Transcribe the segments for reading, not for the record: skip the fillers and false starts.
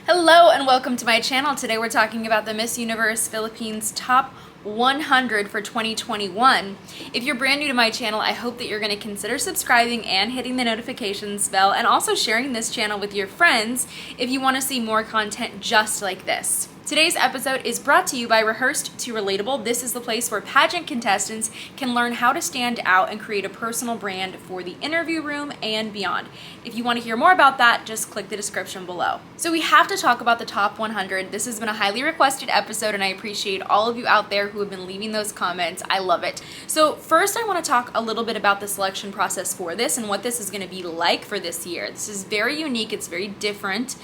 Hello and welcome to my channel. Today we're talking about the Miss Universe Philippines Top 100 for 2021. If you're brand new to my channel, I hope that you're going to consider subscribing and hitting the notifications bell and also sharing this channel with your friends if you want to see more content just like this. Today's episode is brought to you by Rehearsed to Relatable. This is the place where pageant contestants can learn how to stand out and create a personal brand for the interview room and beyond. If you want to hear more about that, just click the description below. So we have to talk about the top 100. This has been a highly requested episode and I appreciate all of you out there who have been leaving those comments. I love it. So first I want to talk a little bit about the selection process for this and what this is going to be like for this year. This is very unique. It's very different.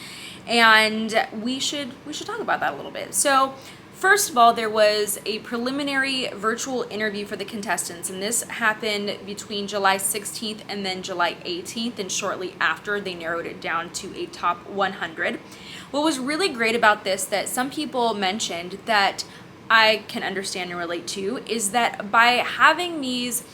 And we should talk about that a little bit. So first of all, there was a preliminary virtual interview for the contestants, and this happened between July 16th and then July 18th, and shortly after they narrowed it down to a top 100. What was really great about this that some people mentioned that I can understand and relate to is that by having these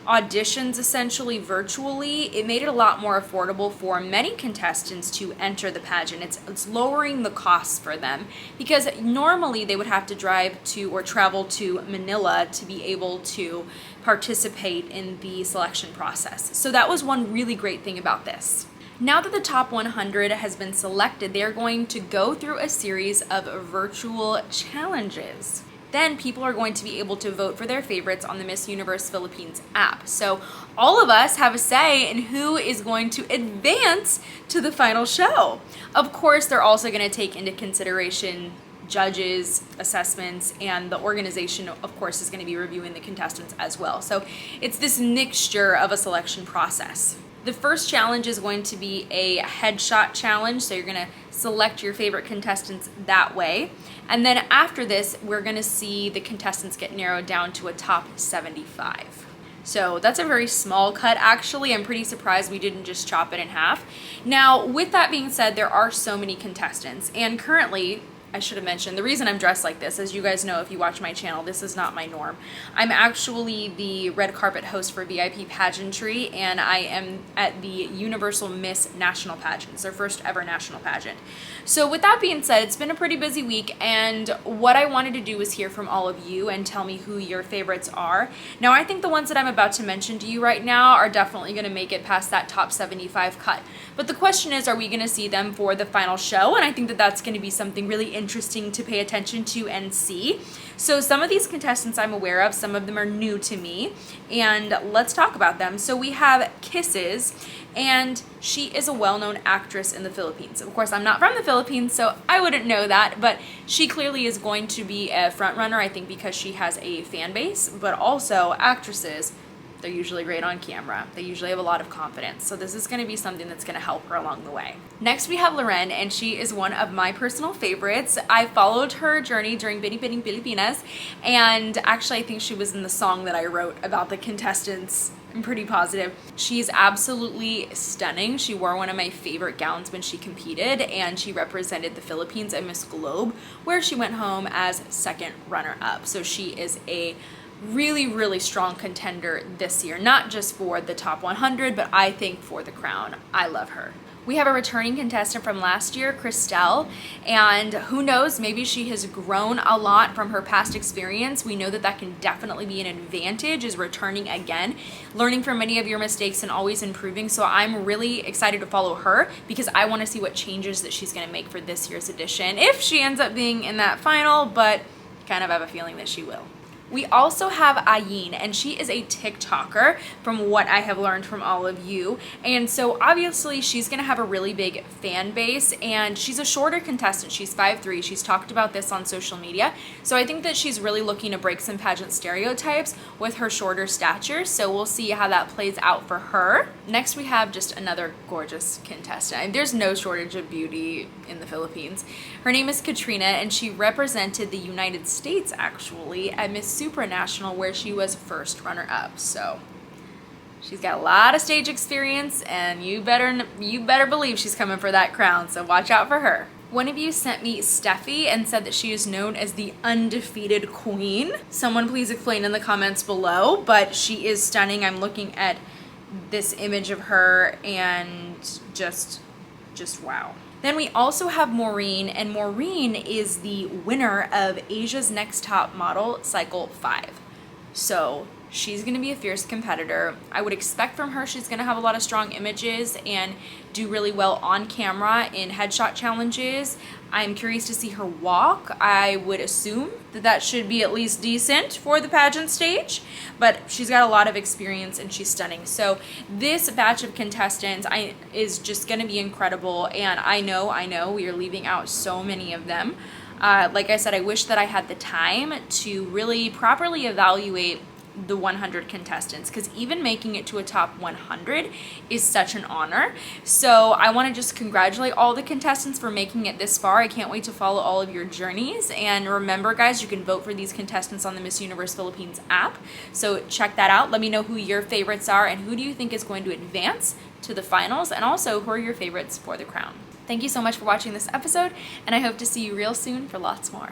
auditions essentially virtually, it made it a lot more affordable for many contestants to enter the pageant. It's lowering the costs for them because normally they would have to drive to or travel to Manila to be able to participate in the selection process. So that was one really great thing about this. Now that the top 100 has been selected, they are going to go through a series of virtual challenges. Then people are going to be able to vote for their favorites on the Miss Universe Philippines app. So all of us have a say in who is going to advance to the final show. Of course, they're also going to take into consideration judges, assessments, and the organization, of course, is going to be reviewing the contestants as well. So it's this mixture of a selection process. The first challenge is going to be a headshot challenge, so you're going to select your favorite contestants that way. And then after this, we're going to see the contestants get narrowed down to a top 75. So that's a very small cut, actually. I'm pretty surprised we didn't just chop it in half. Now, with that being said, there are so many contestants, and currently, I should have mentioned, the reason I'm dressed like this, as you guys know if you watch my channel, this is not my norm. I'm actually the red carpet host for VIP Pageantry, and I am at the Universal Miss National Pageant. It's their first ever national pageant. So with that being said, it's been a pretty busy week, and what I wanted to do is hear from all of you and tell me who your favorites are. Now, I think the ones that I'm about to mention to you right now are definitely going to make it past that top 75 cut. But the question is, are we going to see them for the final show? And I think that that's going to be something really interesting to pay attention to and see. So some of these contestants I'm aware of, some of them are new to me, and let's talk about them. So we have Kisses, and she is a well-known actress in the Philippines. Of course, I'm not from the Philippines, so I wouldn't know that, but she clearly is going to be a front runner, I think, because she has a fan base, but also actresses, they're usually great on camera. They usually have a lot of confidence. So this is going to be something that's going to help her along the way. Next, we have Leren, and she is one of my personal favorites. I followed her journey during Bini Bining Pilipinas, and actually I think she was in the song that I wrote about the contestants. I'm pretty positive. She's absolutely stunning. She wore one of my favorite gowns when she competed, and she represented the Philippines at Miss Globe, where she went home as second runner-up. So she is a really strong contender this year, not just for the top 100, but I think for the crown. I love her. We have a returning contestant from last year, Christelle, and who knows, maybe she has grown a lot from her past experience. We know that that can definitely be an advantage, is returning again, learning from many of your mistakes and always improving. So I'm really excited to follow her because I want to see what changes that she's going to make for this year's edition, if she ends up being in that final, but kind of have a feeling that she will. We also have Ayin, and she is a TikToker from what I have learned from all of you. And so obviously she's going to have a really big fan base, and she's a shorter contestant. She's 5'3". She's talked about this on social media. So I think that she's really looking to break some pageant stereotypes with her shorter stature. So we'll see how that plays out for her. Next, we have just another gorgeous contestant. There's no shortage of beauty in the Philippines. Her name is Katrina, and she represented the United States actually at Miss Supranational, where she was first runner-up. So she's got a lot of stage experience, and you better believe she's coming for that crown, so watch out for her. One of you sent me Steffi and said that she is known as the undefeated queen. Someone please explain in the comments below, but she is stunning. I'm looking at this image of her and just wow. Then we also have Maureen, and Maureen is the winner of Asia's Next Top Model Cycle 5. So she's going to be a fierce competitor. I would expect from her she's going to have a lot of strong images and do really well on camera in headshot challenges. I'm curious to see her walk. I would assume that that should be at least decent for the pageant stage, but she's got a lot of experience and she's stunning. So this batch of contestants is just going to be incredible, and I know we are leaving out so many of them. Like I said, I wish that I had the time to really properly evaluate the 100 contestants, because even making it to a top 100 is such an honor. So I want to just congratulate all the contestants for making it this far. I can't wait to follow all of your journeys. And remember, guys, you can vote for these contestants on the Miss Universe Philippines app. So check that out. Let me know who your favorites are and who do you think is going to advance to the finals, and also who are your favorites for the crown. Thank you so much for watching this episode, and I hope to see you real soon for lots more.